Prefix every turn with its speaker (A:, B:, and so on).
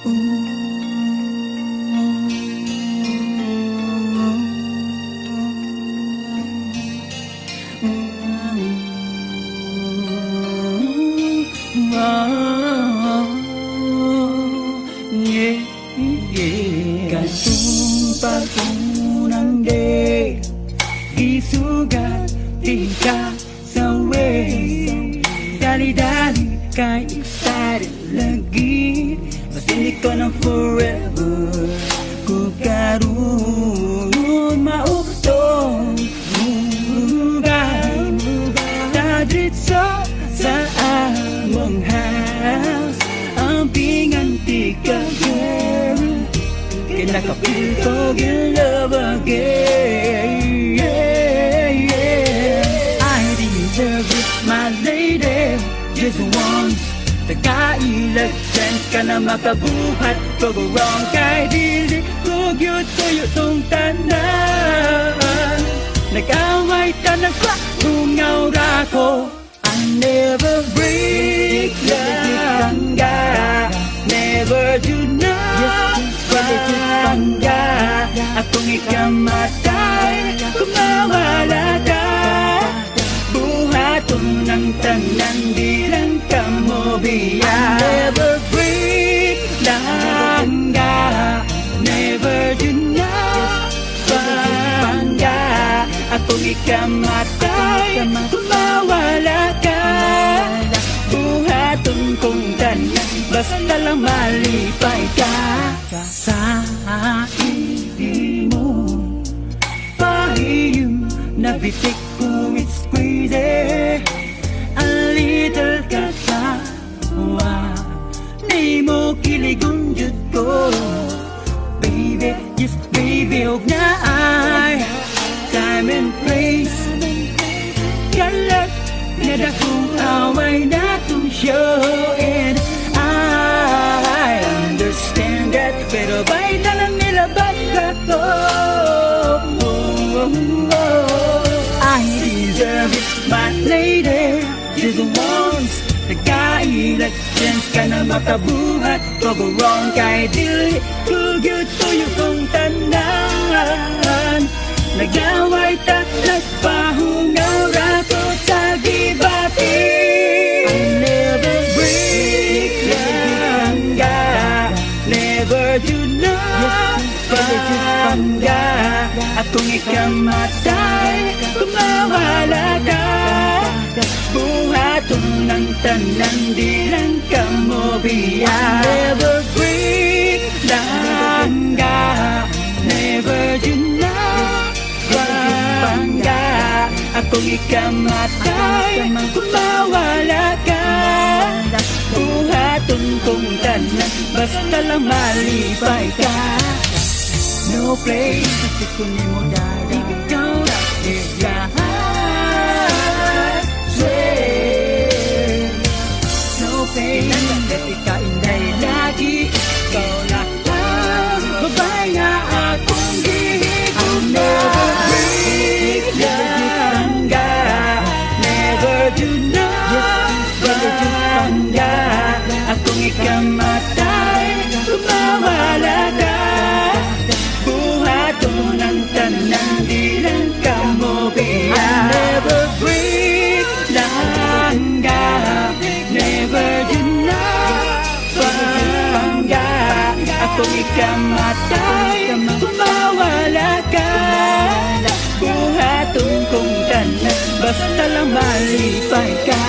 A: Katong patunang day, isugat di ka sa way. Dali-dali ka excited lagi, masindi ko ng forever. Kung karoon mautong mugay, tadritso sa among house. Ang pinganti ka, girl, kinakapil ko in love again. I deserve it, my lady. Just once, tagailag chance ka na makabuhat. Pag wrong kay dili, kugyot ko yung tanan. Nag-away tanag pa, hungawra ko. I never break down, never do not bangga. Akong ikamatay kung mawala ka. Buhaton ng tanan, di lang ka mo biya. Never break langga, never do not bangga. Akong ikamatay kung mawala ka. Buhaton kong tanan, basta lang malipay ka. Sa ibig mo, pahiyong nabitik ko, it's crazy. A little katawa, di mo kiligon jud ko. Baby, yes baby, huwag na ay time and place. Kalat na dakong away na itong show. And I understand that, pero ba'y na lang nilabag ako. I deserve it, my lady. Just once, nagkailag chance ka na makabuhat. Pag wrong kay dili, kugyot ko yung tanan. Nag-away ta, nagpahungaw rato sa gibati. I never break langga, never do not bangga. Akong ikamatay kung mawala ka. Buhaton ng tanan, di lang ka mo biya. I never break langga, never do not bangga. Akong ikamatay kung mawala ka. Buhaton kong tanan, basta lang malipay ka. No place, kasi kung di mo dahil ikaw na lahat. No place, kasi kainday lagi ikaw lahat. Babay nga akong gihigong na. Break langga, never do not bangga. Akong ikamatay kung mawala ka. Buhaton ng tanan, di lang ka mo biya. I never break langga, never do not bangga. Akong ikamatay kung mawala ka. Buhaton kong tanan, basta lang malipay ka.